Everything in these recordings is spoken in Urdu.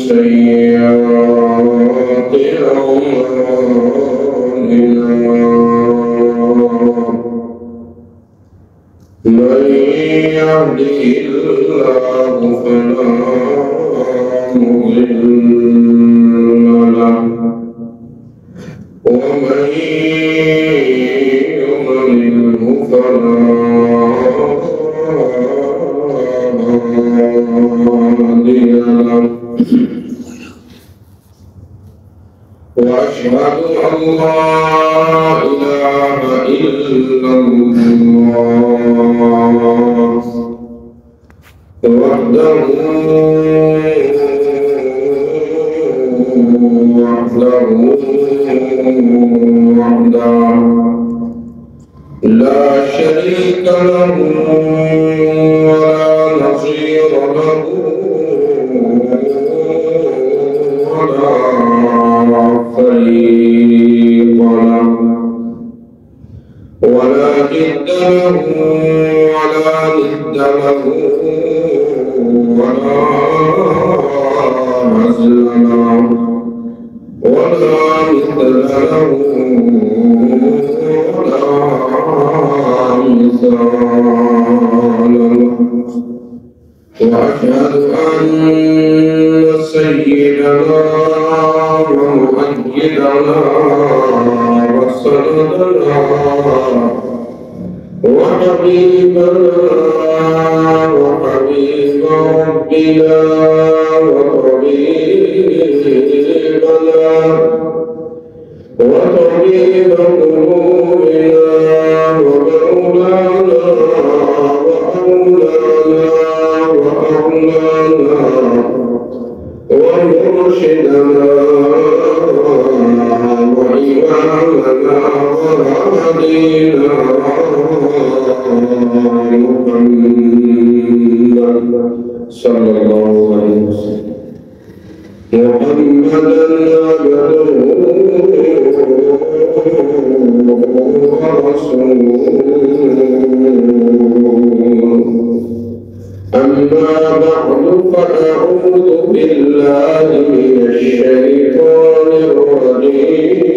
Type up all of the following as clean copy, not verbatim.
سيئات أعمالنا من يهده الله فلا مضل له ومن يضلله فلا هادي له وأشهد أن لا إله إلا الله وحده لا شريك له ولا نظير له ولا فريق له ولا جد له ولا ند له ولا مثل له ولا مثل له ولا مثال له وأشهد أن سيدنا ومؤيدنا وسندنا وحبيبنا وحبيب ربنا وطبيب قلوبنا ومولانا وأولانا ومرشدنا وإمامنا وهدينا محمد صلى الله عليه وسلم محمدا عبده ورسوله أما بعد فأعوذ بالله من الشيطان الرجيم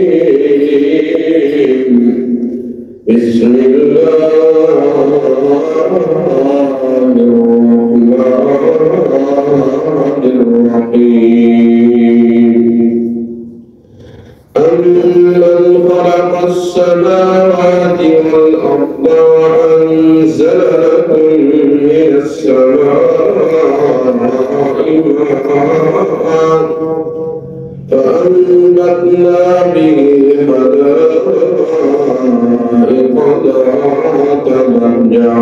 بسم الله الرحمن الرحيم أمن خلق السماوات والأرض وأنزل لكم من السماء ماء فأنبتنا به حدائق ذات بهجة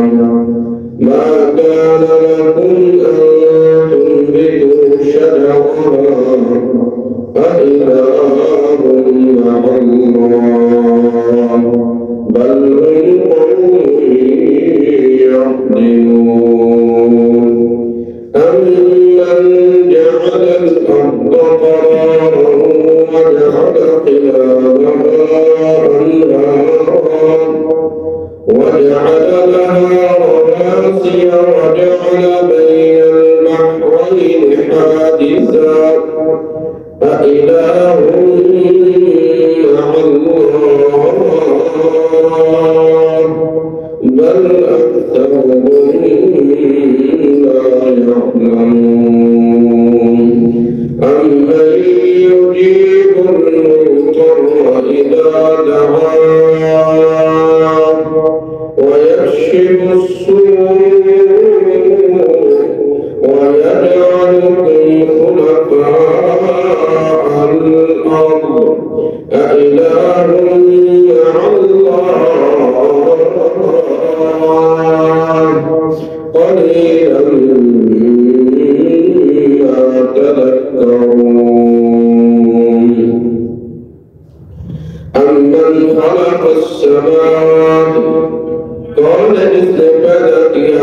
ما كان لكم أن تنبتوا شجرها أإله مع الله بل هم قوم يعدلون أمن جعل الأرض قرارا وجعل خلالها أنهارا وجعل لها رواسي وجعل بين البحرين حاجزا أإله مع الله بل أكثرهم لا يعلمون أمن يجيب المضطر إذا دعاه ويكشف السوء ويجعلكم خلفاء الأرض أإله مع الله قليلا ما تذكرون أمن خلق السماوات قال استبدت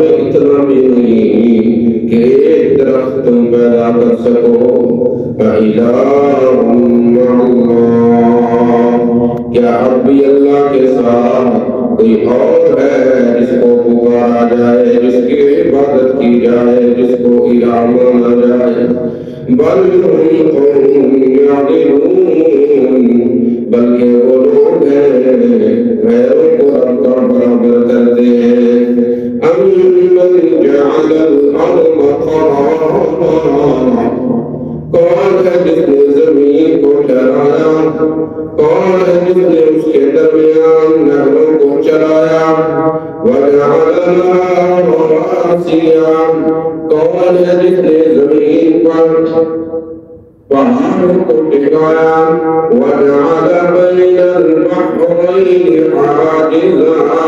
میں اتنا بھی نہیں کہ ایک درخت تم پیدا کر سکو. فَإِلَٰهٌ مَّعَ اللَّهِ، کیا اب بھی اللہ کے ساتھ کوئی اور ہے جس کو پکارا جائے، جس کی عبادت کی جائے، جس کو الہ مانا جائے؟ بل ہم قوم یعدلون، بلکہ وہ لوگ ہیں غیروں کو رب کا برابر کرتے ہیں. امن جعل الارض قرارا، کون ہے جس نے زمین کو ٹھہرایا؟ کون ہے جس نے اس کے درمیان نہروں کو چلایا؟ وَجَعَلَ لَهَا رَوَاسِيَ، کون ہے جس نے زمین پر پہاڑوں کو ٹکایا؟ وَجَعَلَ بَيْنَ الْبَحْرَيْنِ حَاجِزًا،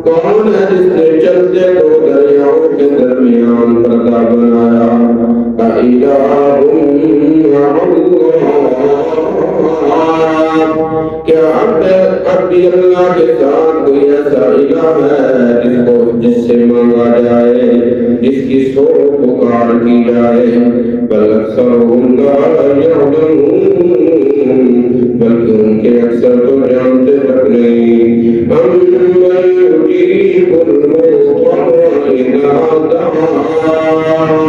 کون ہے جس نے چلتے دو دریاؤں کے درمیان پردہ بنایا؟ أَإِلَٰهٌ مَّعَ اللَّهِ، کیا اب بھی اللہ کے ساتھ کوئی ایسا الہ ہے جس سے مانگا جائے، جس کی سو پکار کی جائے؟ بل اکثرهم لا يعلمون، بلکہ ان کے اکثر تو جانتے تک نہیں. أَمَّن يُجِيبُ الْمُضْطَرَّ إِذَا دَعَاهُ،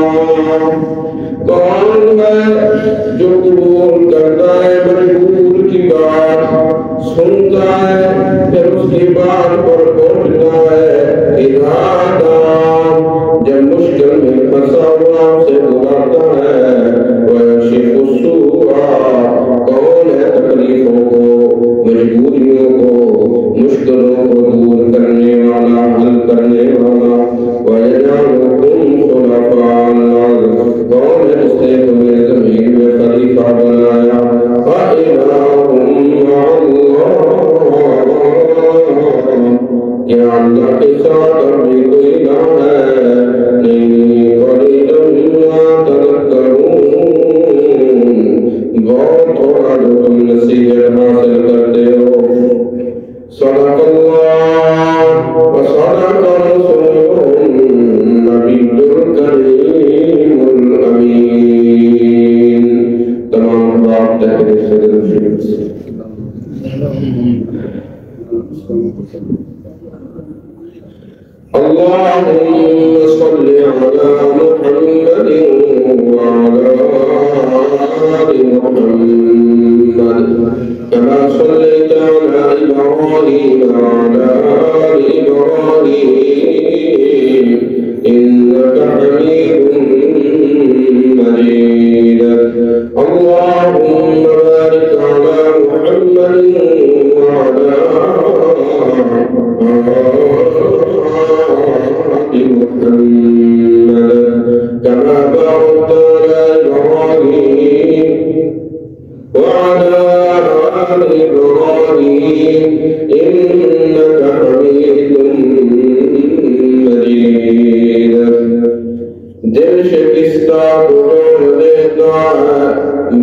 کون ہے جو قبول کرتا ہے مجبور کی بات، سنتا ہے پھر اس کی بات پر پہنچتا ہے؟ اذا دعا، جب مشکل میں پھنسا ہوا سے بلاتا ہے. ویکشف السوء، کون ہے تکلیفوں کو، مجبوریوں کو، مشکلوں کو دور کرنے والا، حل کرنے والا. وَيَجْعَلُكُمْ خُلَفَاءَ الْأَرْضِ، کون ہے جس نے تمہیں زمین میں خلیفہ بنایا؟ فَإِلَٰهٌ مَّعَ اللَّهِ، کیا اللہ کے ساتھ ابھی کوئی الہ ہے نہیں؟ قَلِيلًا مَّا تَذَكَّرُونَ، بہت تھوڑا جو تم نصیحت حاصل کرتے ہو. صدق اللہ وصدق رسولہ النبی الکریم الامین. تمام بات تحریر سے درود شریف. اللهم صل على محمد وعلى آل محمد كما صليت على إبراهيم وعلى آل إبراهيم إنك حميد مجيد. اللهم بارك على محمد وعلى محمد كما باركت على إبراهيم وعلى آل إبراهيم إنك حميد مجيد. دل شکستہ کو توڑ دیتا ہے،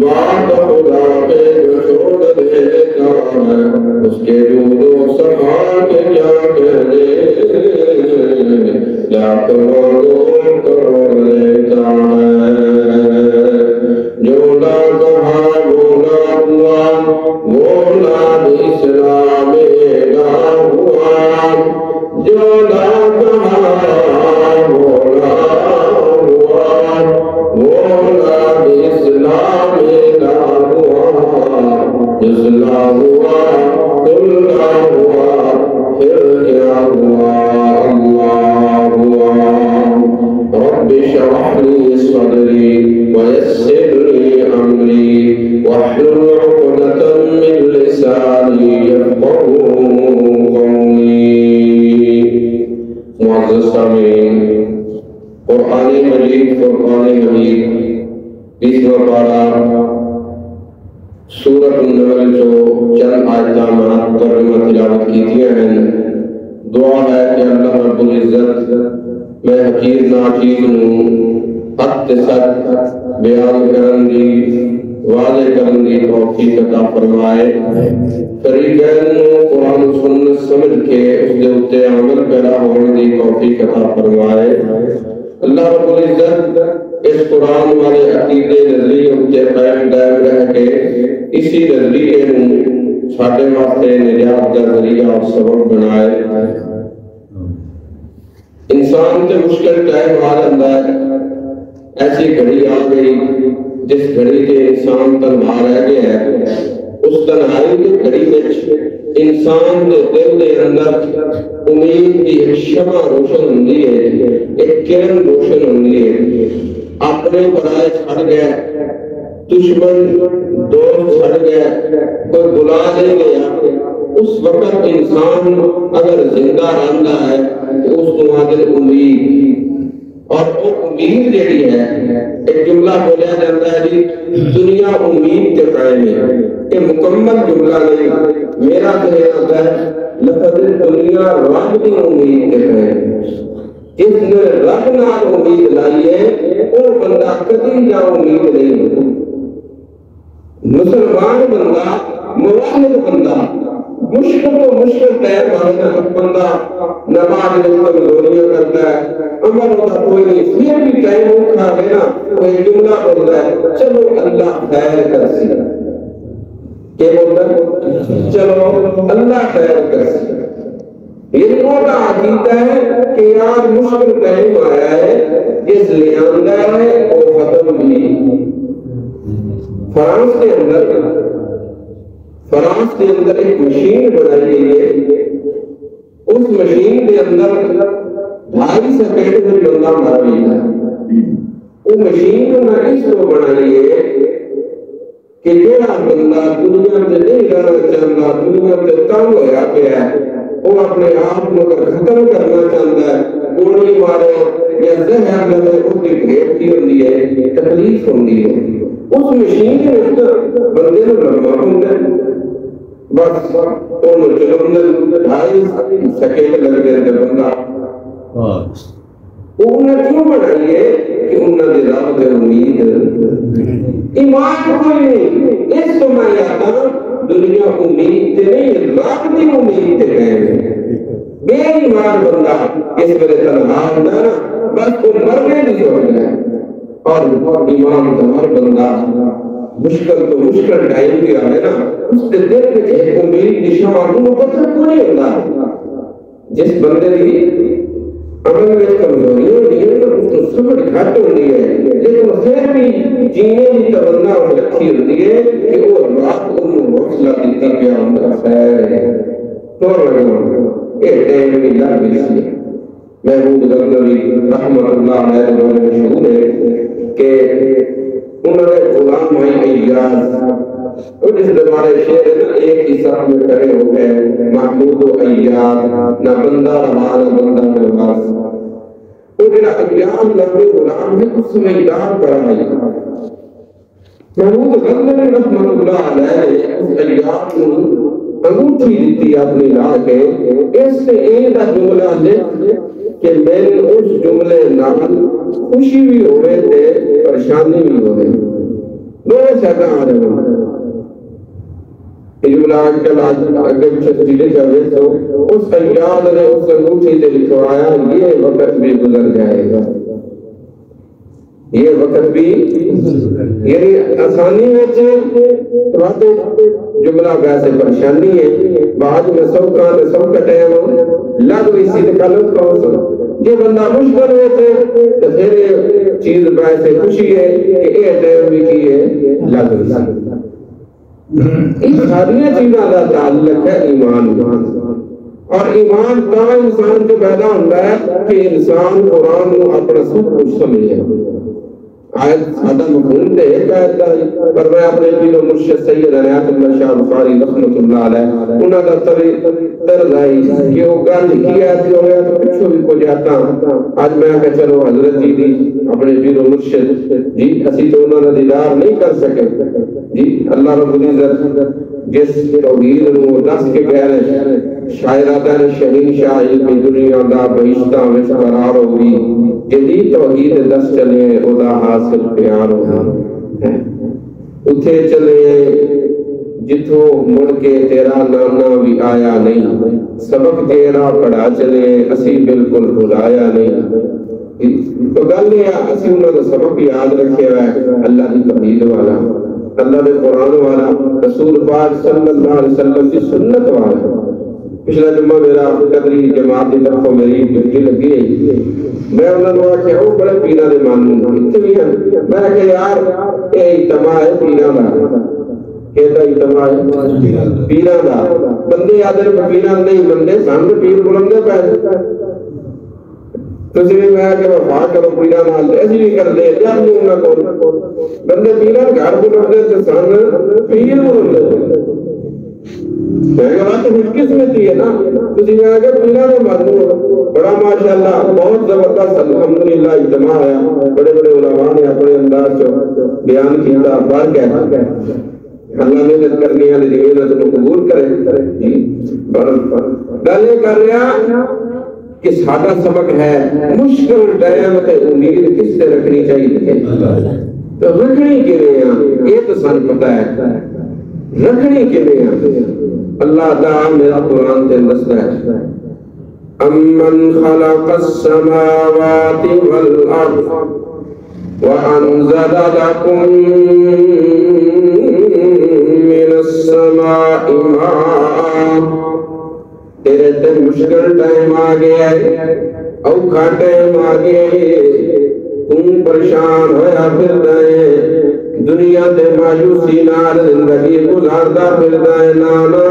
بات خدا پہ جو چھوڑ دیتا ہے، اس کے دودھ و صفا کے کیا کہنے، لاکھ مانگو کروڑ لیتا ہے. جو نہ کہا وہ نہ ہوا، وہ نہ اسلام نہ ہوا. جو نہ کہا وہ نہ ہوا، وہ نہ اسلام نہ ہوا. اسلام ہوا کل نہ ہوا، پھر کیا ہوا؟ اللہ ہوا. رب اشرح لي صدري ويسر لي امري واحلل عقدة من لساني يفقهوا قولي. معزز سامعین، قرآن مجید فرقان حمید 20واں پارہ سورۃ النمل جو چند آیتاں ترجمہ تلاوت کیتیاں ہیں. دعا ہے کہ اللہ رب العزت میں حقیر ناچیز نوں حق تے سچ بیان کرن دی واضح کرنے کی توفیق عطا فرمائے، فریقین قرآن و سنت سمجھ کے اس دے اتے عمل پیدا ہونے کی توفیق عطا فرمائے۔ اللہ رب العزت اس قرآن والے عقیدے نظریے اتے قائم دائم رہ کے اسی نظریے ساڈے واسطے نجات کا ذریعہ اور سبب بنائے۔ انسان کے مشکل ٹائم آ جاتا ہے، ایسی گھڑی آ گئی جس گھڑی کے انسان تنہا رہ گیا ہے، اس تنہائی کی گھڑی میں انسان کے دل کے اندر امید کی ایک شمع روشن ہوندی ہے، ایک کرن روشن ہوندی ہے۔ اپنے پرائے چھڑ گیا، دشمن دوست چھڑ گیا، کوئی بلا نہیں گیا، اس وقت انسان اگر زندہ رہتا ہے تو اس کو آگے امید، اور وہ امید جیڑی ہے ایک جملہ بولیا جاتا ہے جی دنیا امید کے قائم ہے، یہ مکمل جملہ نہیں، میرا کہنا ہے لفظ دنیا رب کی امید کے قائم ہے۔ جس نے رب نال امید لائی ہے وہ بندہ کبھی نہ امید نہیں، مسلمان بندہ، موحد بندہ، مشکل تو مشکل ٹائم آنا بندہ نماز میں کمزوریاں کرتا ہے، عمل ہوتا کوئی نہیں، پھر بھی ٹائم اٹھا ہے نا وہ ایک جملہ بولتا ہے چلو اللہ خیر کر سی، کیا بولتا ہے چلو اللہ خیر کر سی۔ یہ موٹا عقیدہ ہے کہ یار مشکل ٹائم آیا ہے، جس لے آندہ ہے وہ ختم بھی۔ فرانس کے اندر ایک مشین بنائی گئی ہے، اس مشین کے اندر 2.5 سیکنڈ میں بندہ مر گیا۔ وہ مشین نے اس کو بنائی ہے کہ جڑا بندہ دنیا سے نہیں رہنا چاہتا، دنیا سے تنگ ہویا پیا ہے، وہ اپنے آپ کو ختم کرنا چاہتا ہے، گولی مارے یا زہر لگے، اس کی بھیٹ کی ہوتی ہے، تکلیف ہوتی ہے۔ اس مشین کے بندے نے لمبا ہوتا ہے، بس انہوں چلوندن 2.5 سیکنڈ لگ گئے تھے بندہ۔ انہوں نے کیوں بنائی ہے کہ انہوں نے رب دے امید ایمان کوئی نہیں، اس کو میں یادا دنیا امید تے نہیں رب دی امید تے گئے۔ بے ایمان بندہ اس ویلے تنہا ہوتا ہے نا، بس وہ مرنے نہیں ہوتا ہے، اور ایمان دار بندہ مشکل تو مشکل ٹائم بھی آئے نا، اس کے دل میں ایک امید نشان وہ پتہ کوئی ہوتا۔ جس بندے کی عمل میں کمزوری ہوتی ہے اس کو سمجھ گھٹ ہوتی ہے، لیکن پھر بھی جینے کی تمنا رکھی ہوتی ہے کہ وہ رات کو حوصلہ دیتی کہ ہم خیر ہے تو یہ ٹائم کی لگ گئی۔ محمود غزنوی رحمۃ اللہ علیہ نے مشہور ہے کہ انہوں نے غلام ایاز اور جس دوبارے شعر ایک ہی صف میں کھڑے ہو گئے، محمود و ایاز نہ بندہ رہا نہ بندہ نواز، وہ جنہا ایاز لگے غلام ہے اس میں ادار پر آئی۔ محمود غزنوی رحمۃ اللہ علیہ نے اس ایاز کو انگوٹھی دیتی اپنی لا کے، اس سے ایک جملہ ہے کہ میں اس جملے نال خوشی بھی ہوئے تھے پریشانی بھی ہوئے، دونوں سیدہ آ رہے ہیں۔ یہ جملہ آج کل اگر چیزیں چاہے تو اس ایاز نے اس انگوٹھی سے لکھوایا یہ وقت بھی گزر جائے گا، یہ وقت بھی، یعنی آسانی میں جملہ ویسے پریشانی ہے، بعد میں سب کا ٹائم لگ اسی تکلف کا حسن، یہ بندہ مشکل ہوتے تو پھر چیز ویسے خوشی ہے کہ یہ ٹائم بھی کی ہے لگ اسی۔ اس ساری چیزوں کا تعلق ہے ایمان، اور ایمان کا انسان سے پیدا ہوتا ہے کہ انسان قرآن کو اپنا سب کچھ سمجھے۔ آیت سادہ مفہوم دے ایک آیت دا پر میں اپنے پیر و مرشد سید عنایت اللہ شاہ بخاری رحمۃ اللہ علیہ انہوں کا طرز آئی کہ وہ گل کی آیت ہو گیا تو پچھو بھی کو جاتا آج میں کہا چلو حضرت جی دی اپنے پیر و مرشد جی اسی تو انہوں نے دیدار نہیں کر سکے جی اللہ رب العزت جس توحید نو دس کے کہہ رہے شاعرہ نے شہین شاہ کی دنیا دا بہشتہ میں قرار ہوئی جدید توحید دس چلے ادا حاصل پیار ہوگا۔ وہ اتھے چلے جتھوں مڑ کے تیرا نانا بھی آیا نہیں، سبق تیرا پڑھا چلے اسی بالکل بھلایا نہیں۔ تو گل یہ اسی انہوں نے سبق یاد رکھے ہوئے اللہ کی توحید والا، اللہ کے قرآن والا، رسول پاک صلی اللہ علیہ وسلم کی سنت والا۔ پچھلا جمعہ میرا قدری جماعت کی طرف میری ڈیوٹی لگی ہے، میں انہوں نے آخیا وہ بڑے پیرا دے مانوں اتنے بھی ہیں، میں کہ یار یہ اجتماع ہے پیرا کا، کہتا اجتماع ہے پیرا کا، بندے آدھے پیرا نہیں بندے سامنے پیر بلندے پہ تسی بھی میں کہ وفا کرو پیرا نال ایسی بھی کر دے جب نہیں انہاں کو بندے پیرا گھر بلندے تے سن پیر بلندے میں کہا تو خوش قسمتی ہے نا، تسی میں کہ پیرا نے مانو بڑا ماشاءاللہ بہت زبردست الحمدللہ اجتماع ہے، بڑے بڑے علماء نے اپنے انداز چ بیان کیتا بار کہ اللہ محنت کرنی ہے لیکن محنت کو قبول کرے۔ جی گل یہ کر رہا کہ سادہ سبق ہے مشکل ٹائم تے امید کس سے رکھنی چاہیے، تو رکھنی کیویں یہ تو سن پتہ ہے رکھنی کیویں۔ اللہ تعالی میرا قرآن تے دستا ہے امن خلق السماوات والارض وانزل لكم من السماء ماء۔ تیرے تے مشکل ٹائم آ گیا ہے، اوکھا ٹائم آ گیا ہے، تم پریشان ہویا پھر رہے دنیا تے مایوسی نال زندگی گزاردا پھر رہے، نانا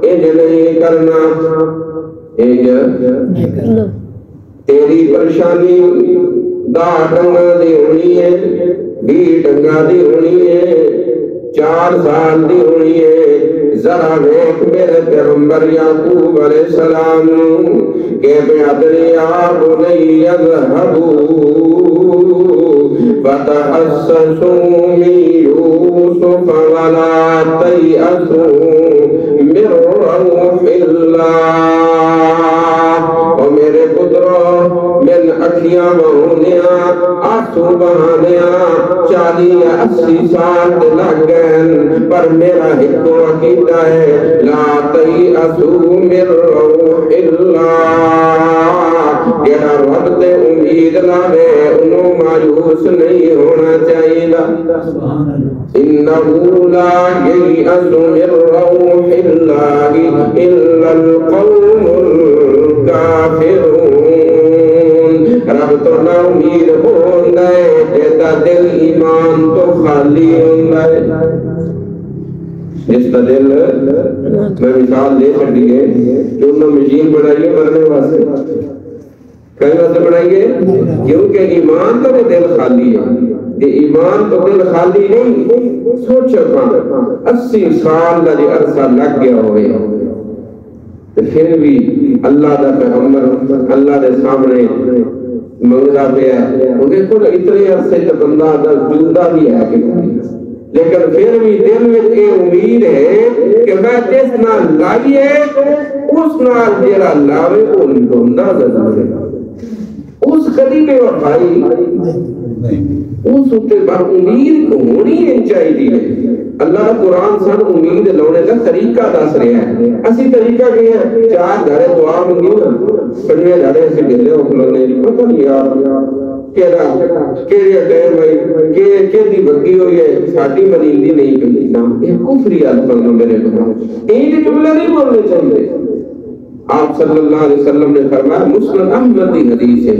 انج نہیں کرنا، انج تیری پریشانی دا ڈنگا دی ہونی ہے، 20 ڈنگا دی ہونی ہے، 4 سال دی ہونی ہے۔ ذرا دیکھ میرے پیغمبر یعقوب علیہ السلام کہ بِعَدْلِ بنی اذهبوا فتحسسوا من یوسف ولا تیأسوا من روح اللہ۔ اور میرے پترو من اکھیاں بہونیاں آنسو بہانیاں 40-80 سال لگ گئے، پر میرا ایک عقیدہ ہے لا تیأسوا من روح اللہ، جڑا رب تے امید لاوے انہوں مایوس نہیں ہونا چاہیے۔ انہو لا ییأس من روح اللہ الا القوم الکافرون۔ رب تو نہ امید ہوندہ ہے جیتا دل ایمان تو خالی ہوندہ ہے۔ جس کا دل میں مثال دے سکتی ہے کہ انہوں مشین بڑھائیے مرنے واسطے، کہیں واسطے بڑھائیے کیونکہ ایمان تو دل خالی ہے، یہ ایمان تو دل خالی نہیں۔ سوچو 80 سال کا جو عرصہ لگ گیا ہوئے تو پھر بھی اللہ دا پیغمبر اللہ دے سامنے منگتا پہ ہے، انہیں کل اتنے عرصے تو بندہ جلدہ بھی ہے کہ لیکن پھر بھی دل میں یہ امید ہے کہ میں جس نال لائیے اس نال جیرا لاوے وہ نڈھوندا ضرور ہے، اس کدی میں وفائی اس اتے بار امید ہونی چاہیے۔ اللہ قرآن سن امید لانے کا طریقہ دس رہا ہے، اسی طریقہ کیا ہے 4 دھڑے دعا منگی نا 5ویں دھڑے سے گلے اکھلنے پتہ نہیں یار کیڑے ٹائم ہوئی کہ بگی ہوئی ہے ساڈی منیندی نہیں کمی نا، یہ کفری الفاظ میرے بھائی یہ جملہ نہیں بولنے چاہیے۔ آپ صلی اللہ علیہ وسلم نے فرمایا مسند احمد کی حدیث ہے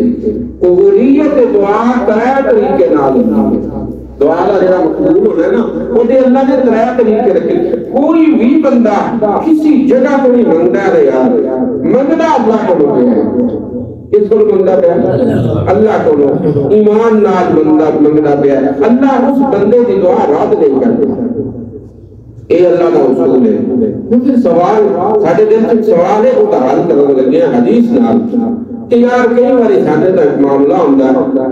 قبولیت دعا 3 طریقے نال ہوتی ہے، دعا کا جڑا مقبول ہونا ہے نا وہ اللہ نے 3 طریقے رکھے۔ کوئی بھی بندہ کسی جگہ کو نہیں منگتا ہے یار، منگتا اللہ کو ہوتے ہیں، اس کو منگتا پیا اللہ کو، ایمان نال منگتا پیا اللہ اس بندے کی دعا رد نہیں کرتا، یہ اللہ کا اصول ہے۔ پھر سوال ساڈے دل وچ سوال ہے وہ حل کرنے لگے ہیں حدیث نال کہ یار کئی بار ساڈے تک معاملہ ہوندا ہے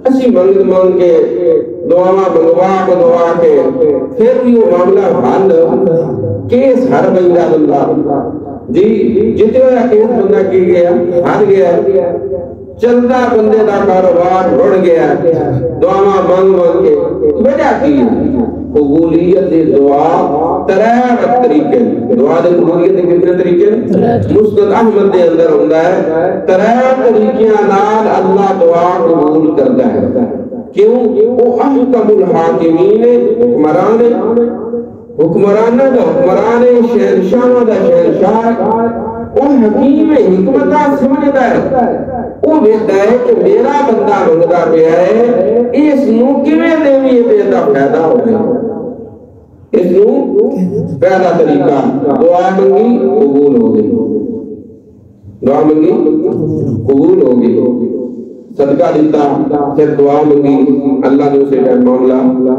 اسی منگ کے دعاواں منگوا کے پھر بھی وہ معاملہ حل کیس ہر بندہ جی جتنے ہویا کیس بندہ کی گیا ہر گیا، چلتا بندے دا کاروبار رڑ گیا دعاواں منگ کے وجہ کی قبولیت دعا ترے طریقے دعا دے قبولیت دے کتنے طریقے مسند احمد دے اندر ہوندا ہے ترے طریقیاں نال اللہ دعا قبول کردا ہے کیوں وہ احکم الحاکمین حکمران دا حکمران شہنشاہ دا شہنشاہ وہ حکیم حکمتہ سمجھدا ہے وہ ویکھدا ہے کہ میرا بندہ منگدا پیا ہے اس نو کیویں دیویں تے دا فائدہ ہوے اس نو پہلا طریقہ دعا منگی قبول ہو گئی دعا منگی قبول ہو گئی صدقہ دیتا پھر دعا منگی اللہ نے اسے معاملہ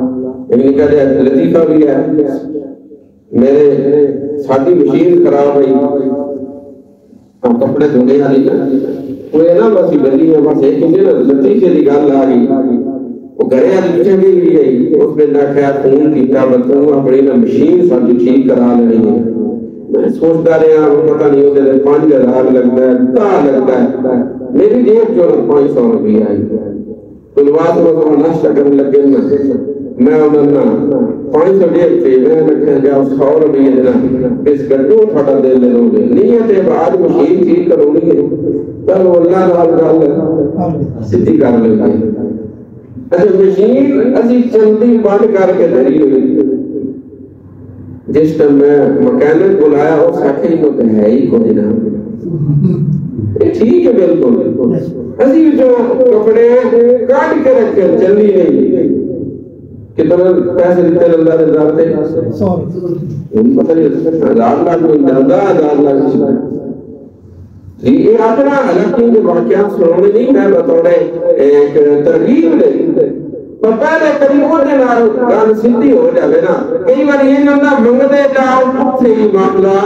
یعنی کہ لطیفہ بھی ہے میرے ساڈی مشین خراب ہوئی ہم کپڑے دھونے والی کوئی نا بس بندی میں بس ایک کسی نے لطیفے کی گل آ گئی وہ گھرے والی پیچھے بھی گئی اس نے نہ خیر فون کیتا بتوں اپنی نا مشین ساری ٹھیک کرا لینی ہے میں سوچتا رہا پتہ نہیں ہوتے 5000 لگتا ہے کہاں لگتا ہے میری جیب جو 500 روپیہ آئی کلوات میں ناشتہ کرنے لگے میں انہوں 500 جیب پہ میں رکھا گیا 100 روپیہ دینا بسکٹ وہ تھوڑا دے لے لوں گے نیت ہے بعد مشین ٹھیک کرونی ہے چلو اللہ نال گل سیدھی کر لیں گے اچھا مشین اسی چلتی بند کر کے دھری ہوئی جس ٹائم میں مکینک بلایا وہ ساکھے ہی تو ہے ہی کوئی نہ یہ ٹھیک ہے بالکل اسی جو کپڑے کاٹ کے رکھے چلی نہیں کتنے پیسے دیتے اللہ نے ذاتے پتہ نہیں 1000 لاکھ کوئی 10,000 لاکھ یہ اپنا حالانکہ جو واقعات سنونے نہیں میں بطور ایک ترغیب دے پر پہلے کبھی وہ دے نال گل سیدھی ہو جائے نا کئی بار یہ نہیں ہوتا منگتے جاؤ سے ہی معاملہ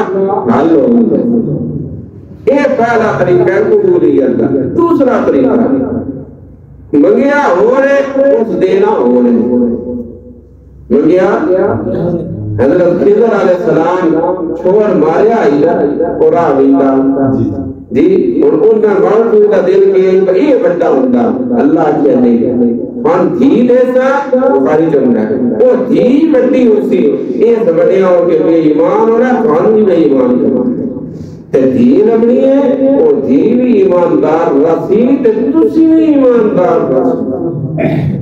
حل ہو یہ پہلا طریقہ ہے قبولیت کا دوسرا طریقہ منگیا ہو رہے اس دینا ہو رہے منگیا حضرت خضر علیہ السلام چھوڑ ماریا ہی اور آویدہ جی اور انہاں موجود کا دل کے یہ بڑا ہوتا اللہ کے نہیں ہم دھی دیسا بخاری جمعہ ہے وہ دھی بڑی ہوسی یہ سمجھیا ہو کہ بے ایمان ہونا کھان بھی بے ایمان کرنا تے دھی نبنی ہے وہ دھی بھی ایماندار رسی تے تسی بھی ایماندار رسی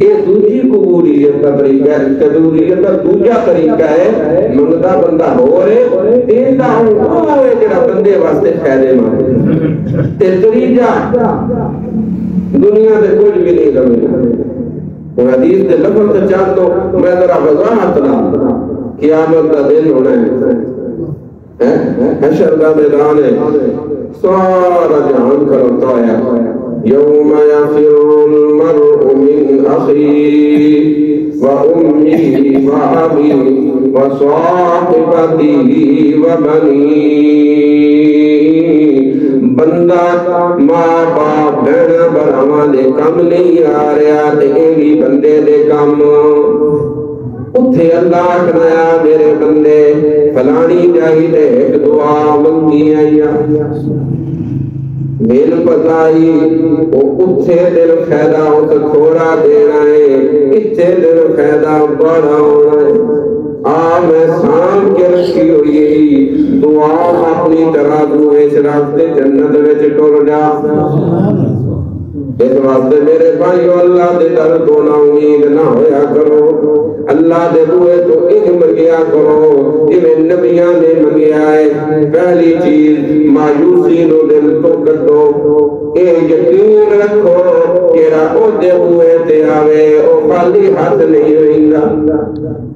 یہ دوسری قبولیت کا طریقہ ہے قبولیت کا دوسرا طریقہ ہے منگتا بندہ ہو رہے دیندہ ہوئے جڑا بندے واسطے فائدے مند تے تریجا دنیا دے کچھ بھی نہیں کرنا اور حدیث دے لفظ تے چاہ تو میں ذرا وضاحت نہ قیامت کا دن ہونا ہے حشر کا میدان ہے سارا جہان کروتا ہے يوم يفر المرء من أخيه وأمه وأبيه وصاحبته وبنيه بندہ ماں باپ بہن بھراواں دے کم نہیں آ رہا تے اے بھی بندے دے کم اتھے اللہ کہنا میرے بندے فلانی جائی تے ایک دعا منگی آیا میل پتائی وہ اتھے دل فیدہ اس کھوڑا دینا ہے اتھے دل فیدہ بڑا ہونا ہے میں سام کے رکھی ہوئی دعا اپنی طرح دوئے شرافتے جنت میں چٹور جا اس واسطے میرے بھائیو اللہ دے در تو نہ امید نہ ہویا کرو اللہ دے ہوئے تو ان منگیا کرو جنہیں نبیاں نے منگیا ہے پہلی چیز مایوسی نو دل تو کٹو اے یقین رکھو کہ او دے ہوئے تے آوے او خالی ہاتھ نہیں ہوئنگا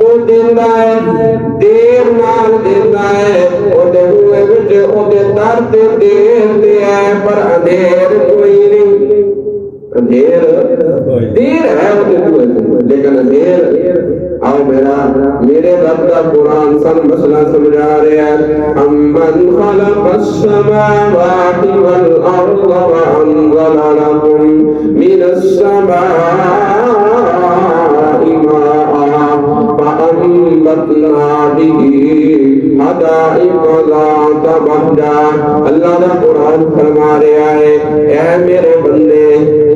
او دیندہ ہے دیر نال دیندہ ہے او دے ہوئے بچے او دے در تے دیر دے ہے پر اندھیر کوئی نہیں اندھیر دیر ہے وہ دیکھو لیکن اندھیر آؤ میرے رب کا قرآن سن مسئلہ سمجھا رہے ہیں امن خلق السماوات والارض وانزل لكم من السماء ماء فانبتنا به حدائق ذات بہجہ اللہ کا قرآن فرما رہا ہے اے میرے بندے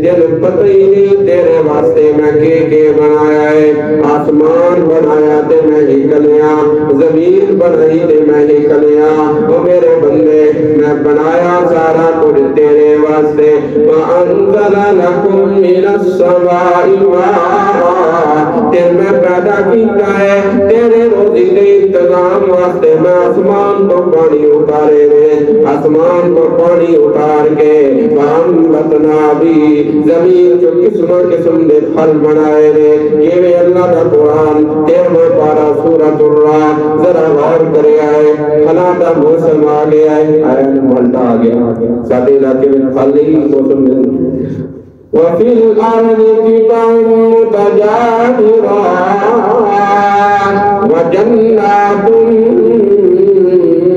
تینوں پتہ ہی نہیں تیرے واسطے میں کے بنایا ہے. آسمان بنایا تے میں ہی کلیاں, زمین بنائی تے میں ہی کلیاں. او میرے بندے میں بنایا سارا کچھ تیرے واسطے. وَأَنزَلَ لَكُم مِّنَ السَّمَاءِ مَاءً, تے میں پیدا کیتا ہے تیرے روزی کے انتظام واسطے. میں آسمان پر پانی اتارے رہے, آسمان پر پانی اتار کے وَأَنبَتْنَا بِهِ, زمین جو قسم دے پھل بنائے رہے. یہ میں اللہ کا قرآن 13واں پارہ سورۃ الرعد. ذرا غور کرے آئے, پھلاں دا موسم آ گیا ہے. آیا مالٹا آ گیا سارے علاقے میں پھل نہیں موسم میں. وَفِي الْأَرْضِ قِطَعٌ مُتَجَاوِرَاتٌ وَجَنَّاتٌ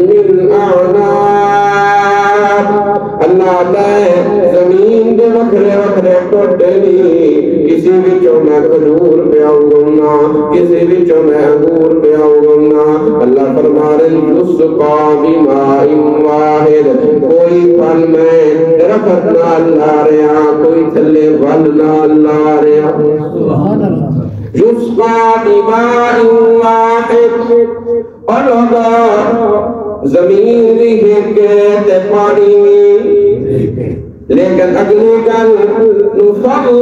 مِّنْ أَعْنَابٍ. اللہ دے زمین دے وکھرے وکھرے ٹوٹے نہیں, کسی وچوں میں کھجور پہ اگنا, کسی وچوں میں انگور پہ اگنا. اللہ فرما رہے یسقا بماء واحد, کوئی پھل میں درخت نہ لا رہا, کوئی تھلے پھل نہ لا رہا. یسقا بماء واحد, اور زمین بھی تے پانی. لیکن اگلی گل نفضل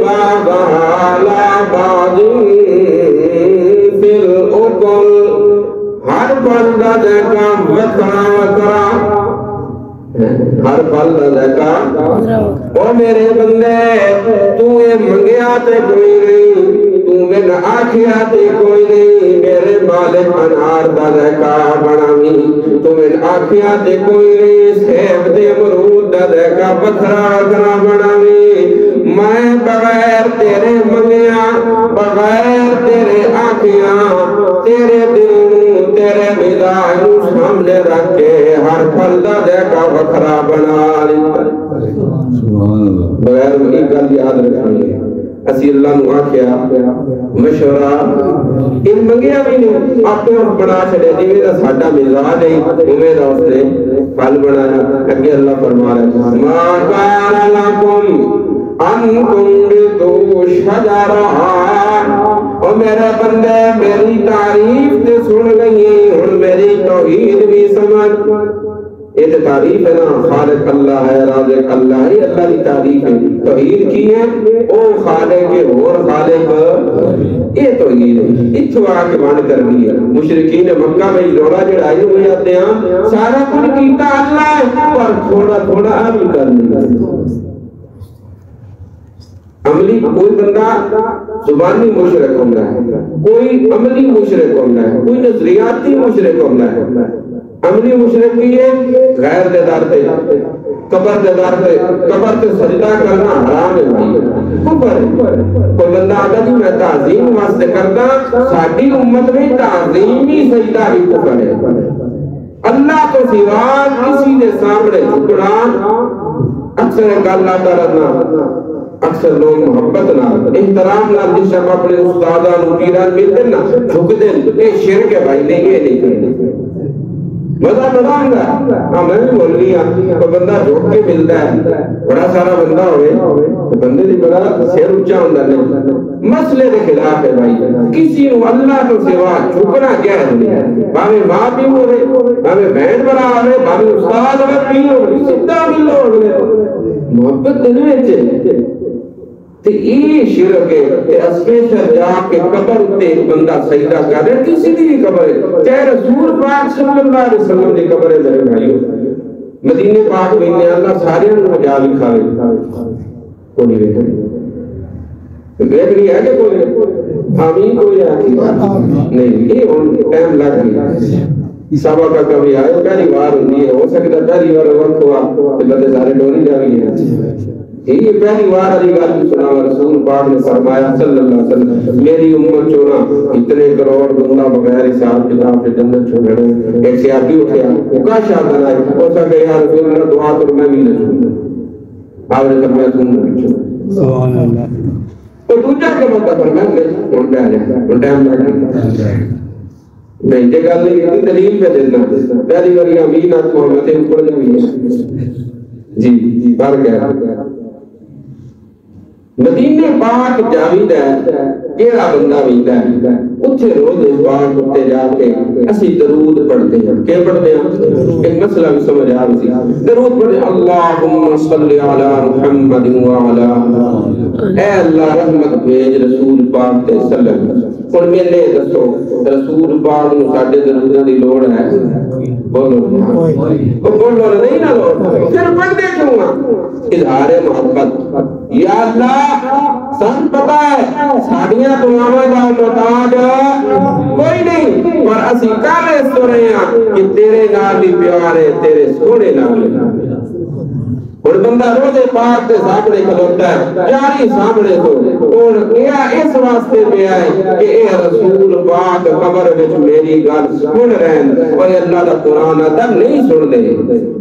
بعضها على بعض في الأكل, ہر پھل دا ذائقہ وکھرا وکھرا, ہر پھل دا ذائقہ. او میرے بندے تو یہ منگیا تے کوئی نہیں, تو میں آکھیا تے کوئی نہیں. میرے مالک انار دا ذائقہ بناوی, تو میں آکھیا تے کوئی نہیں. سیب دے امرود دا ذائقہ وکھرا وکھرا بناوی. میں بغیر تیرے منگیا, بغیر تیرے آکھیا, تیرے دل تیرے مزاج سامنے رکھ کے ہر پھل دا ذائقہ وکھرا بنا لیتا. بغیر ایک گل یاد رکھنی ہے, اسی اللہ نو آکھیا مشورہ ان منگیا بھی نہیں, آپ بنا چھڑے جی دا ساڈا مزاج ہے اوویں دا اس نے پھل بنایا. اگے اللہ فرما رہا ہے ما کان لکم ان تنبتوا شجرها. او میرے بندے میری تعریف تے سن گئی, ہن میری توحید بھی سمجھ. یہ تو تعریف ہے نا, خالق اللہ ہے, رازق اللہ ہے, اللہ کی تعریف ہے. توحید کی ہے او خالق ہے اور خالق, یہ توحید ہے. اتھو آ کے مان کر دی ہے. مشرکین مکہ میں جوڑا جڑائی ہوئے آتے ہیں, سارا کچھ کیتا اللہ ہے پر تھوڑا تھوڑا بھی کر لیا. عملی کوئی بندہ زبانی مشرک ہونا ہے, کوئی عملی مشرک ہونا ہے, کوئی نظریاتی مشرک ہونا ہے. عملی مشرک بھی ہے غیر دیدار تے, قبر دیدار تے, قبر تے سجدہ کرنا حرام ہے بھائی, کفر ہے. کوئی بندہ آتا جی میں تعظیم واسطے کرتا, ساڈی امت میں تعظیمی سجدہ بھی کفر ہے. اللہ تو سوا کسی دے سامنے جھکنا, اکثر گل آتا رہنا, اکثر لوگ محبت نہ احترام نہ جس شب اپنے استاداں نو پیران ملتے نا جھک دیں, یہ شرک ہے بھائی, نہیں یہ نہیں کرنا. مزہ بڑھائیں گا, ہاں میں بھی بول رہی ہوں, کوئی بندہ جھک کے ملتا ہے, بڑا سارا بندہ ہوئے تو بندے دی بڑا سیر اچھا ہوندہ نہیں. مسئلے دے خلاف ہے بھائی, کسی نو اللہ تو سوا جھکنا کیا ہے. باوے ماں بھی ہو رہے, باوے بہن بڑا آوے, باوے استاد ہوئے, پیر ہوئے, سدھا ملو ہوئے, محبت دنوے چھے. تو یہ شرک ہے کہ اسپیشل جا کے قبر اتے ایک بندہ سجدہ کر رہے, کسی دی بھی قبر ہے, چاہے رسول پاک صلی اللہ علیہ وسلم دی قبر ہے. میرے بھائیو مدینے پاک میں نے اللہ سارے انہوں جا لکھا ہے, کوئی نہیں رہے بیت نہیں ہے کہ کوئی نہیں, آمین کوئی آتی نہیں, یہ ان ٹائم لگ گیا. صحابہ کا کبھی آئے پہلی بار ہوندی ہے, ہو سکتا پہلی بار وقت ہوا تو بندے سارے ڈولی جا گئی ہیں. یہ پہلی بار علی گل سنا, رسول پاک نے فرمایا صلی اللہ علیہ وسلم میری امت چونا اتنے کروڑ بندہ بغیر حساب کتاب سے جنت چھوڑے. ایک سیاحتی اٹھیا کا شاہ بنائے, ہو سکتا یا رسول اللہ دعا تو میں بھی نہ چھوڑوں, آپ نے فرمایا تم نے چھوڑا. سبحان اللہ. تو دوجا کے بندہ فرمایا نہیں ان پہ آ جائے, ان ٹائم لگا نہیں. یہ گل نہیں دلیل پہ دینا, پہلی بار امین آپ محمد اوپر جائیں جی بار گیا. مدینے پاک جاوید ہے کیڑا بندہ ویندا ہے اتھے روز پاک تے جا کے اسی درود پڑھتے ہیں کہ پڑھتے ہیں ایک مسئلہ بھی سمجھ آ رہی سی درود پڑھتے اللہم صلی علی محمد وعلی اے اللہ رحمت بھیج رسول پاک تے صلی اللہ علیہ وسلم ہن میرے دسو رسول پاک نوں ساڈے دروداں دی لوڑ ہے بولو بولو نہیں نہ لوڑ پھر پڑھدے کیوں اظہار محبت یا اللہ سن پتا ہے ساڑیاں دعاواں دا محتاج کوئی نہیں پر اسی کالے سو رہے ہیں کہ تیرے نال بھی پیار ہے تیرے سونے نال اور بندہ روزے پاک دے سامنے کھلوتا ہے یاری سامنے تو اور کیا اس واسطے پہ آئے کہ اے رسول پاک قبر وچ میری گل سن رہن اور اللہ دا قرآن ادب نہیں سن دے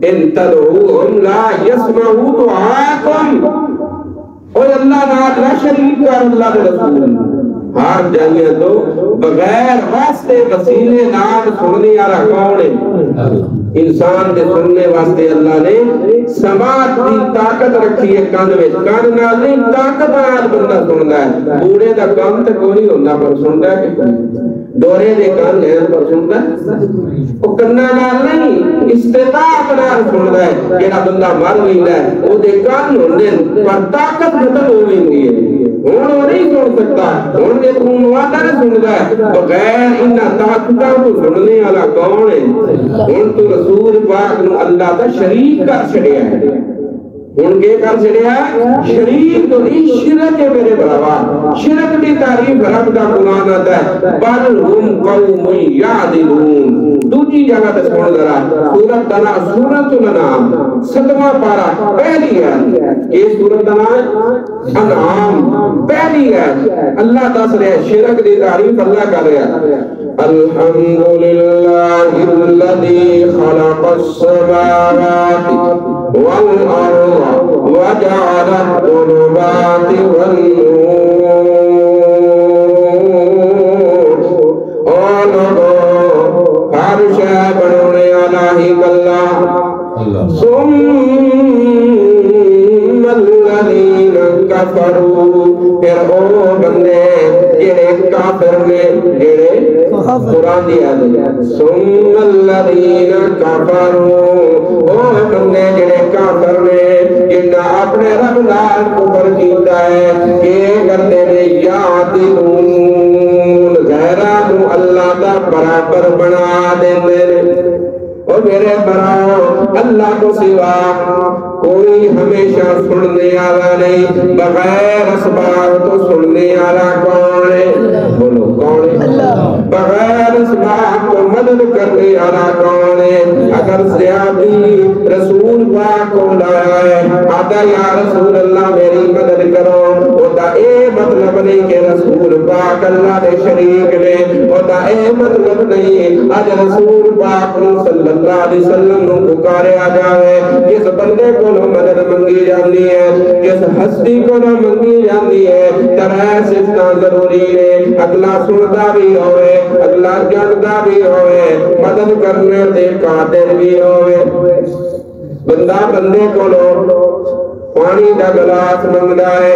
ان تدعوہم لا یسمعوا دعاءکم اور اللہ نہ شریک کر اللہ دے رسول ہار جائیے تو بغیر واسطے وسیلے نام سننے والا کون ہے انسان دے سننے واسطے اللہ نے سماعت دی طاقت رکھی ہے کان وچ کان نال نہیں طاقت نال بندہ سندا ہے بوڑھے دا کان تے کوئی نہیں ہوندا پر سندا ہے ڈورے دے کان ہے پر سندا او کنا نال نہیں استطاعت نال سندا ہے جڑا بندہ مر ویندا ہے او دے کان ہوندے پر طاقت ختم ہو ویندی ہے ہن وہ نہیں سن سکتا ہن دے توں وعدہ نہیں سندا ہے بغیر انہاں طاقتاں کو سننے والا کون ہے ہن تو رسول پاک نو اللہ دا شریک کر چھڑیا ہے ہن کے کر چھڑیا شریک تو نہیں شرک ہے میرے بھراوا شرک دی تعریف رب دا قرآن آتا ہے بل ہم قوم یعدلون دوسری جگہ تے سن ذرا سورۃ الانعام 7واں پارہ پہلی ہے یہ سورۃ الانعام پہلی ہے اللہ دس رہا ہے شرک دی تعریف اللہ کر رہا ہے الحمدللہ الذی خلق السماوات والارض وجعل الظلمات والنور ہر شے بنانے والا ہی اللہ ثم الذین کفروا پھر او بندے جڑے کافر نے جڑے قرآن دی آیت ثم الذین کفروا او بندے جڑے کافر نے جنہاں اپنے رب نال کفر کیتا ہے کہ کرتے نے یعدلون غیراں نوں اللہ دا برابر بنا دیندے نے اور میرے براؤ اللہ کو سوا کوئی ہمیشہ سننے والا نہیں بغیر اسباب تو سننے والا کون ہے بولو کون ہے بغیر اسباب کو مدد کرنے والا کون ہے اگر زیادی رسول پاک کو لایا ہے آتا یا رسول اللہ میری مدد کرو ہوتا اے مطلب نہیں کہ رسول پاک اللہ دے شریک نے ہوتا اے مطلب نہیں آج رسول پاک صلی اللہ علیہ وسلم نو پکاریا جاوے جس بندے کو مدد منگی جاندی ہے جس ہستی کو منگی جاندی ہے طرح صفتاں ضروری ہے اگلا سنتا بھی ہوئے اگلا جانتا بھی ہوئے مدد کرنے تے قادر بھی ہوئے بندہ بندے کو پانی دا گلاس منگدا ہے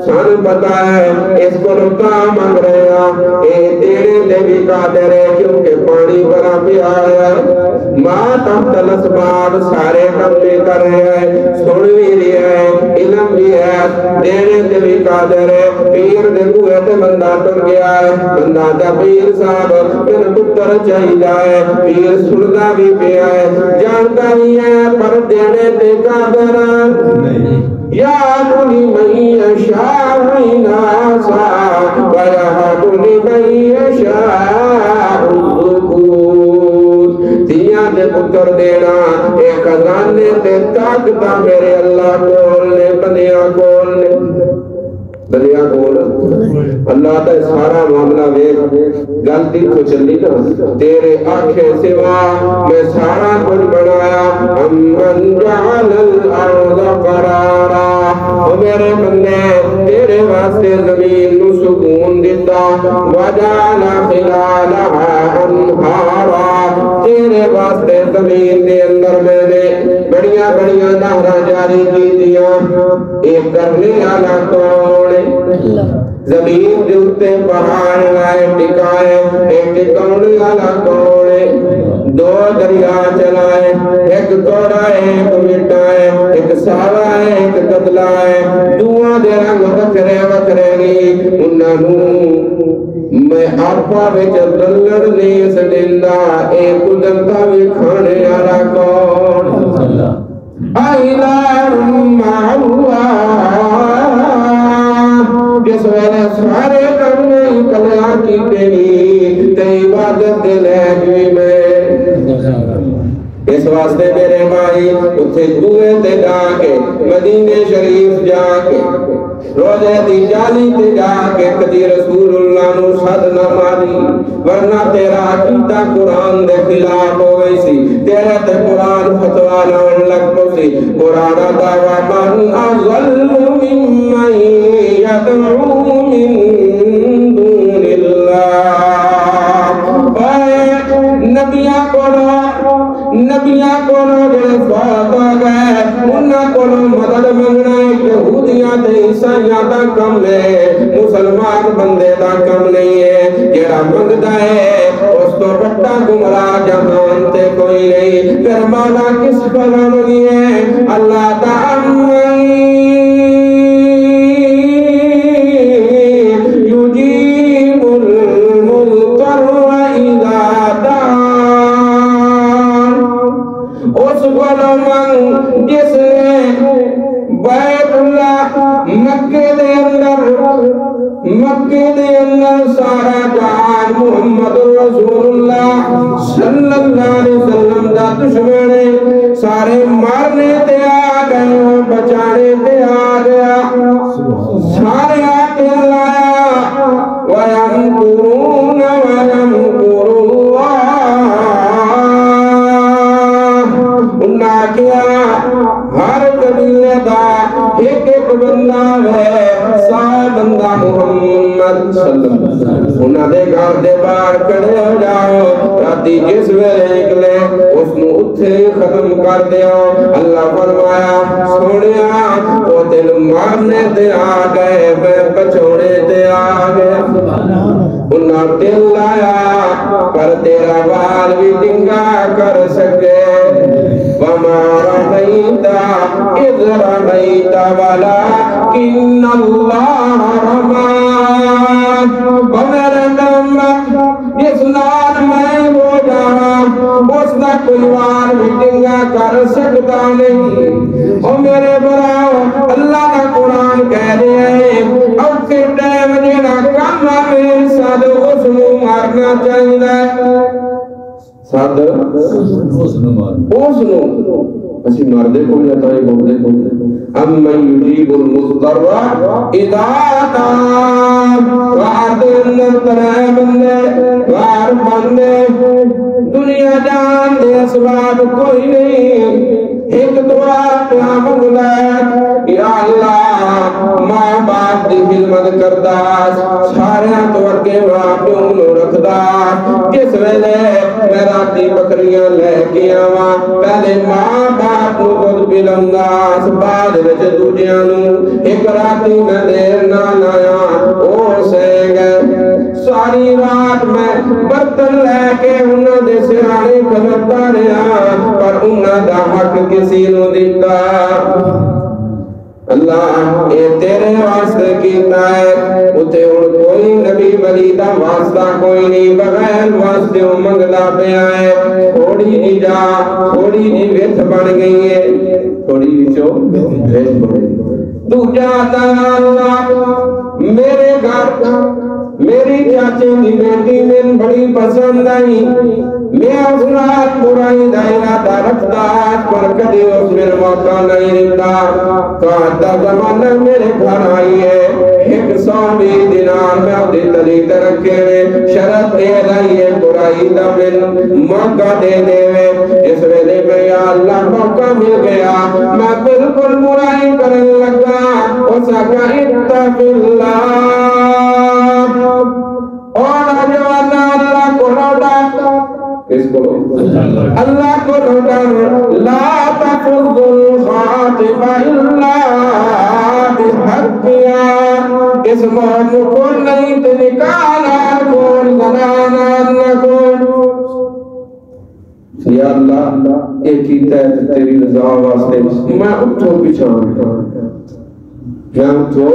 سان پتا ہے اس کو روتا منگ رہے ہیں اے تیرے تے بھی قادر ہے کیونکہ پانی بڑا پیارا ہے ماں تحت الاسباب سارے کام بھی کر رہے ہیں سن بھی رہے ہیں علم بھی ہے دینے تے بھی قادر ہے پیر دے کوئے تے بندہ ٹر گیا ہے بندہ دا پیر صاحب پھر پتر چاہیدہ ہے پیر سندا بھی پیا ہے جانتا بھی ہے پر دینے تے قادر ہے يَهَبُ لِمَن يَشَاءُ إِنَاثًا وَيَهَبُ لِمَن يَشَاءُ الذُّكُورَ دنیا دے پتر دینا اے خزانے تے طاقتاں میرے اللہ کول نے بندیاں کول نے بندیاں کول اللہ تا سارا معاملہ ویکھ غلطی تو چلی نا تیرے آنکھیں سوا میں سارا کچھ بنایا امن جعل الارض قرارا او میرے بندے تیرے واسطے زمین نو سکون دیتا وجعل خلالها انہارا تیرے واسطے زمین دے اندر میں بڑیاں بڑیاں نہراں جاری کیتیاں اے کرنے والا کون ہے زمین دے اوتے پہاڑ لائے ٹکائے اے ٹکانے والا کون ہے دو دریا چلائے ایک توڑا ہے ایک مٹائے ایک سارا ہے ایک قتلا ہے دعا دے رنگ وکھرے وکھرے نہیں انہوں میں آپا بچ دلڑ نہیں سڈیندا اے قدرتا بھی کھانے والا کون الہ مع اللہ جس ویلے سارے کرنے کلیاں کیتے نہیں تے عبادت دے لے گئی میں اس واسطے میرے بھائی اتھے دوئے تے جا کے مدینے شریف جا کے روزے دی جالی تے جا کے کدی رسول اللہ نو صد نہ ماری ورنہ تیرا عقیدہ قرآن دے خلاف ہو گئی سی تیرا تے قرآن فتویٰ لون لگ پو سی قرآن دعویٰ من اضل ممن یدعو من دون اللہ نبیاں کو جڑے فوت ہو گئے انہاں کو مدد منگنا یہودیاں تے عیسائیاں دا کم ہے مسلمان بندے دا کم نہیں ہے جڑا منگدا ہے اس تو بڑا گمراہ جہان تے کوئی نہیں پھر مولا کس پر منگی ہے اللہ تعالی یجیب المضطر اذا اس غلام جس نے بیت اللہ مکے دے اندر سارا جہان محمد رسول اللہ صلی اللہ علیہ وسلم دا دشمن ہے سارے مارنے تے آ گئے بچانے تے آ گیا سارے آتے لایا وَيَمْكُرُونَ وَيَمْكُرُ انہاں کیا ہر قبیلے دا ایک ایک بندہ ہے سارا بندہ محمد صلی اللہ علیہ وسلم انہاں دے گھر دے باہر کھڑے ہو جاؤ راتی جس ویلے نکلے اس نو اتھے ختم کر دیو اللہ فرمایا سونیا وہ دل مارنے تے آ گئے میں بچونے تے آ گئے انہاں دل لایا پر تیرا بال بھی ڈنگا کر سکے وما رميت إذ رميت ولكن الله رمى ومرے محمد جس نال میں ہو جانا اس دا کوئی وار میٹنگا کر سکتا نہیں او میرے براؤ اللہ کا قرآن کہہ رہے ہیں اوکے ٹائم جینا کم میں صد اس نو مارنا چاہیے صد اس نو اسی مردے کو جاتا ہے بولدے کو امن یجیب المضطر اذا دعا وعد النطرہ بندے وار بندے دنیا جان دے اسباب کوئی نہیں ایک دعا پیا منگلا یا اللہ ماں باپ دی خدمت کردا سارے تو اگے ماں پیو نو رکھدا جس ویلے میں راتی بکریاں لے کے آواں پہلے ماں باپ نو دودھ پلاوندا بعد وچ دوجیاں نو ایک راتی میں دیر نال آیا او سہ گئے ساری رات میں برتن لے کے انہاں دے سرانے کھلتا رہا پر انہاں دا حق کسی نو دتا اللہ اے تیرے واسطے کیتا ہے اتے ہن کوئی نبی ولی دا واسطہ کوئی نہیں بغیر واسطے منگلا پیا ہے تھوڑی جی جا تھوڑی جی وچ بن گئی ہے تھوڑی وچوں وچ بن گئی دوجا اللہ میرے گھر میری چاچے کی بیٹی میں بڑی پسند آئی میں اس رات برائی دائرہ رکھتا پر کدی اس میں موقع نہیں دیتا کہتا زمانہ میرے گھر آئی ہے 120 دینار میں اپنی طریق رکھے ہوئے شرط دے رہی ہے برائی دا من موقع دے دے اس ویلے میں یا اللہ موقع مل گیا میں بالکل برائی کرنے لگا اس کا اتق اللہ اور نوجوان اللہ کو لوٹا اس کو اللہ کو ڈر لا تفض الخاطب الا بحقیا اس موت کو نہیں تو نکالا کون زنانا نکون یا اللہ ایک ہی تحت تیری رضا واسطے میں اٹھو پچھان میں اٹھو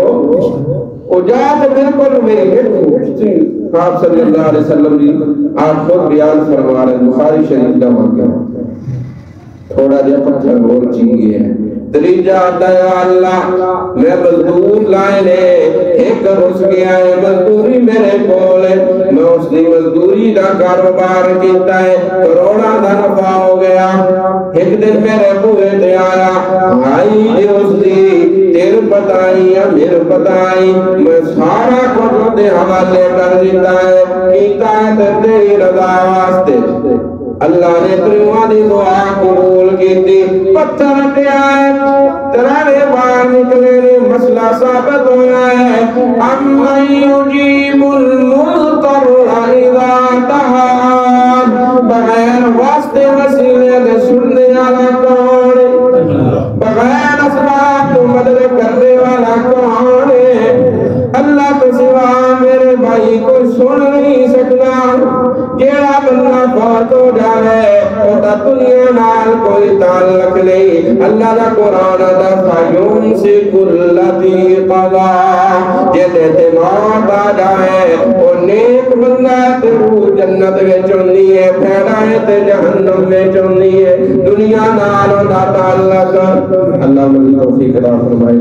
اجاد بالکل میری ہیٹھو آپ صلی اللہ علیہ وسلم جی آپ خود بیان فرما رہے بخاری شریف کا واقعہ تھوڑا جا پتھر اور چیئے ہے دریجہ آتا ہے اللہ میں مزدور لائے لے ایک رس گیا ہے مزدوری میرے کولے میں اس دی مزدوری دا کاروبار کیتا ہے کروڑا دا نفع ہو گیا ایک دن میرے بوئے تے آیا آئی جی اس دی تیر بتائی یا میر بتائی میں سارا کچھ دے حوالے کر دیتا ہے کیتا ہے تیری رضا واسطے اللہ نے تریوانی دعا قبول کی تھی پتھر پہ آئے ترانے باہر نکلے نے مسئلہ ثابت ہویا ہے امن یجیب المضطر اذا دعان بغیر واسطے وسیلے دے سننے والا کون بغیر اسباب تو مدد کرنے والا کون اللہ تو سوا میرے بھائی کو سن نہیں سکتا جیڑا بندہ بہت ہو جائے اوہ دنیا نال کوئی تعلق نہیں اللہ دا قرآن دا فیوم سے کلتی قضا جیتے تے موت آ جائے وہ نیک بندہ تے روح جنت میں چونی ہے پھیڑائے تے جہنم میں چونی ہے دنیا نال دا تعلق اللہ مجھے توفیق عطا فرمائے